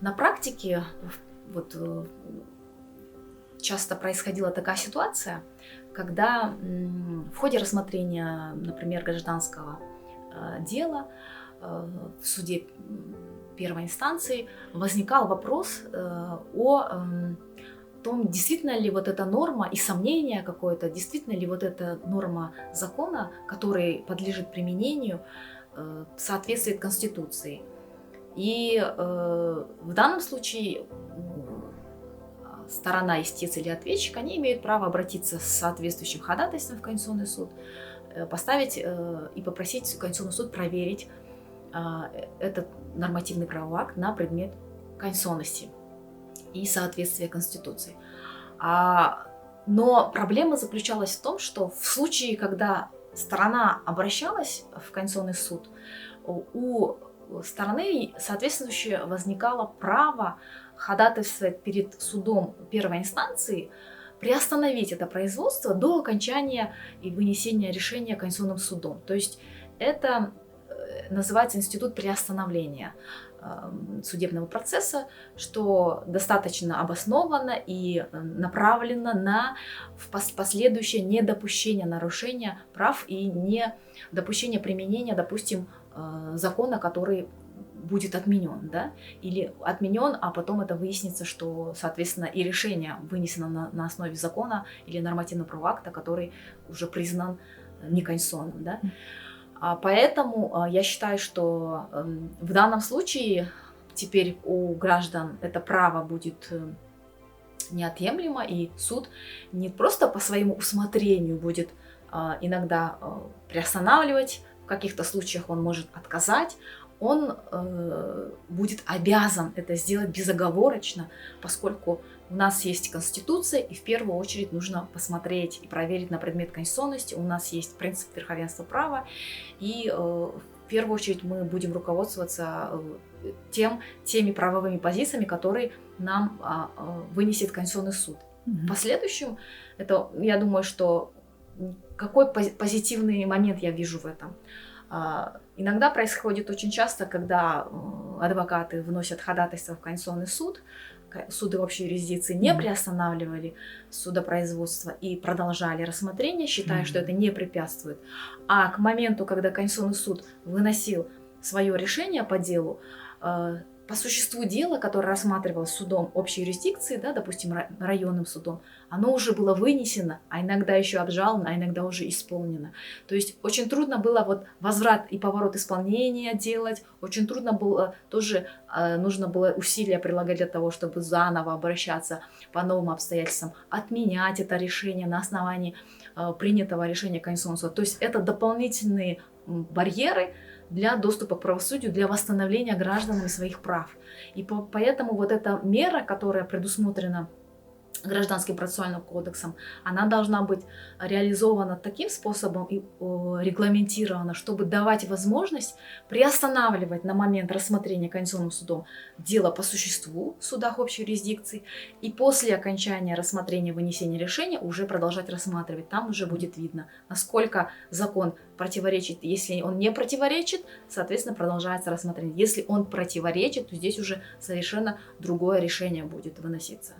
На практике вот часто происходила такая ситуация, когда в ходе рассмотрения, например, гражданского дела в суде первой инстанции возникал вопрос о том, действительно ли вот эта норма и сомнение какое-то, действительно ли вот эта норма закона, который подлежит применению, соответствует Конституции. И в данном случае сторона, истец или ответчик, они имеют право обратиться с соответствующим ходатайством в Конституционный суд, поставить и попросить Конституционный суд проверить этот нормативный правовой акт на предмет конституционности и соответствия Конституции. Но проблема заключалась в том, что в случае, когда сторона обращалась в Конституционный суд, у стороны соответствующее возникало право ходатайствовать перед судом первой инстанции, приостановить это производство до окончания и вынесения решения Конституционным судом. То есть это называется институт приостановления судебного процесса, что достаточно обоснованно и направлено на последующее недопущение нарушения прав и недопущение применения, допустим, закона, который будет отменен, да, или отменен, а потом это выяснится, что, соответственно, и решение вынесено на основе закона или нормативного правового акта, который уже признан неконституционным, да. Поэтому я считаю, что в данном случае теперь у граждан это право будет неотъемлемо, и суд не просто по своему усмотрению будет иногда приостанавливать, в каких-то случаях он может отказать, он будет обязан это сделать безоговорочно, поскольку у нас есть Конституция, и в первую очередь нужно посмотреть и проверить на предмет конституционности. У нас есть принцип верховенства права, и в первую очередь мы будем руководствоваться теми правовыми позициями, которые нам вынесет Конституционный суд. В последующем, я думаю, что какой позитивный момент я вижу в этом? Иногда происходит очень часто, когда адвокаты вносят ходатайство в Конституционный суд, суды общей юрисдикции не приостанавливали судопроизводство и продолжали рассмотрение, считая, что это не препятствует. А к моменту, когда Конституционный суд выносил свое решение по делу, по существу дела, которое рассматривалось судом общей юрисдикции, да, допустим, районным судом, оно уже было вынесено, а иногда еще обжаловано, а иногда уже исполнено. То есть очень трудно было вот возврат и поворот исполнения делать, очень трудно было тоже, нужно было усилия прилагать для того, чтобы заново обращаться по новым обстоятельствам, отменять это решение на основании принятого решения Конституционного суда. То есть это дополнительные барьеры для доступа к правосудию, для восстановления гражданами своих прав. И поэтому вот эта мера, которая предусмотрена Гражданским процессуальным кодексом, она должна быть реализована таким способом и регламентирована, чтобы давать возможность приостанавливать на момент рассмотрения Конституционным судом дело по существу в судах общей юрисдикции и после окончания рассмотрения вынесения решения уже продолжать рассматривать. Там уже будет видно, насколько закон противоречит. Если он не противоречит, соответственно, продолжается рассмотрение. Если он противоречит, то здесь уже совершенно другое решение будет выноситься.